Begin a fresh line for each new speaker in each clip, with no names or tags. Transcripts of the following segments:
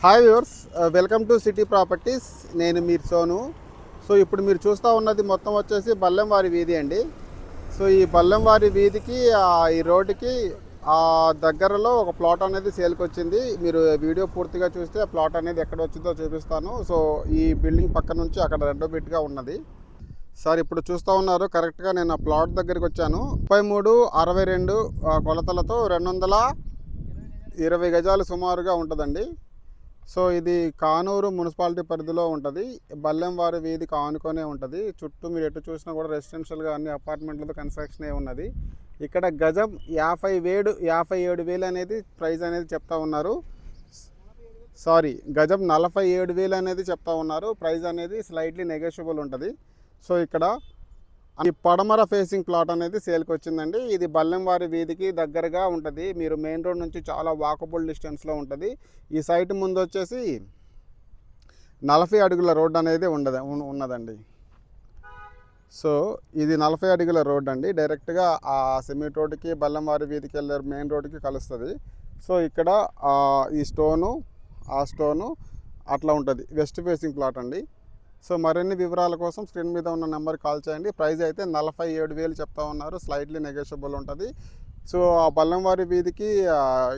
Hi viewers, welcome to city properties. నేను మీరు Sonu. So ఇప్పుడు మీరు చూస్తూ ఉన్నది మొత్తం వచ్చేసి బల్లెంవారి వీధి అండి. సో ఈ బల్లెంవారి వీధికి ఈ రోడ్డుకి దగ్గరలో ఒక ప్లాట్ అనేది సేల్కి వచ్చింది. మీరు వీడియో పూర్తిగా చూస్తే ఆ ప్లాట్ అనేది ఎక్కడ వచ్చిందో చూపిస్తాను. సో ఈ బిల్డింగ్ పక్క నుంచి అక్కడ రెండో బిట్గా ఉన్నది. సార్ ఇప్పుడు చూస్తూ ఉన్నారు, కరెక్ట్గా నేను ఆ ప్లాట్ దగ్గరికి వచ్చాను. 3362 కొలతలతో 220 గజాలు సుమారుగా ఉంటుందండి. సో ఇది కానూరు మున్సిపాలిటీ పరిధిలో ఉంటుంది. బల్లెంవారి వీధికి ఆనుకొనే ఉంటుంది. చుట్టూ మీరు ఎటు చూసినా కూడా రెసిడెన్షియల్గా అన్ని అపార్ట్మెంట్లతో కన్స్ట్రక్షనే ఉన్నది. ఇక్కడ గజం 57,000 అనేది ప్రైస్ అనేది చెప్తా ఉన్నారు. గజం 47,000 అనేది చెప్తా ఉన్నారు. ప్రైస్ అనేది స్లైట్లీ నెగోషియబుల్ ఉంటుంది. సో ఇక్కడ ఈ పడమర ఫేసింగ్ ప్లాట్ అనేది సేల్కి వచ్చిందండి. ఇది బల్లెంవారి వీధికి దగ్గరగా ఉంటుంది. మీరు మెయిన్ రోడ్ నుంచి చాలా వాకబుల్ డిస్టెన్స్లో ఉంటుంది. ఈ సైట్ ముందు వచ్చేసి 40 అడుగుల రోడ్ అనేది ఉన్నదండి. సో ఇది 40 అడుగుల రోడ్ అండి. డైరెక్ట్గా ఆ సిమెంట్ రోడ్డుకి బల్లెంవారి వీధికి వెళ్ళే మెయిన్ రోడ్డుకి కలుస్తుంది. సో ఇక్కడ ఈ స్టోను అట్లా ఉంటుంది. వెస్ట్ ఫేసింగ్ ప్లాట్ అండి. సో మరిన్ని వివరాల కోసం స్క్రీన్ మీద ఉన్న నెంబర్కి కాల్ చేయండి. ప్రైస్ అయితే 47,000 చెప్తా ఉన్నారు. స్లైట్లీ నెగోషియబుల్ ఉంటుంది. సో ఆ బల్లెంవారి వీధికి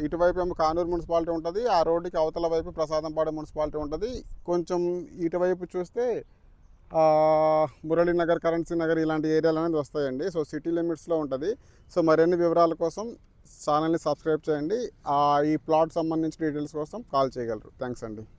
ఇటువైపు ఏమో కానూరు మున్సిపాలిటీ ఉంటుంది. ఆ రోడ్డుకి అవతల వైపు ప్రసాదంపాడు మున్సిపాలిటీ ఉంటుంది. కొంచెం ఇటువైపు చూస్తే మురళీనగర్, కరెన్సీ నగర్ ఇలాంటి ఏరియాలు అనేది వస్తాయండి. సో సిటీ లిమిట్స్లో ఉంటుంది. సో మరిన్ని వివరాల కోసం ఛానల్ని సబ్స్క్రైబ్ చేయండి. ఈ ప్లాట్ సంబంధించిన డీటెయిల్స్ కోసం కాల్ చేయగలరు. థ్యాంక్స్ అండి.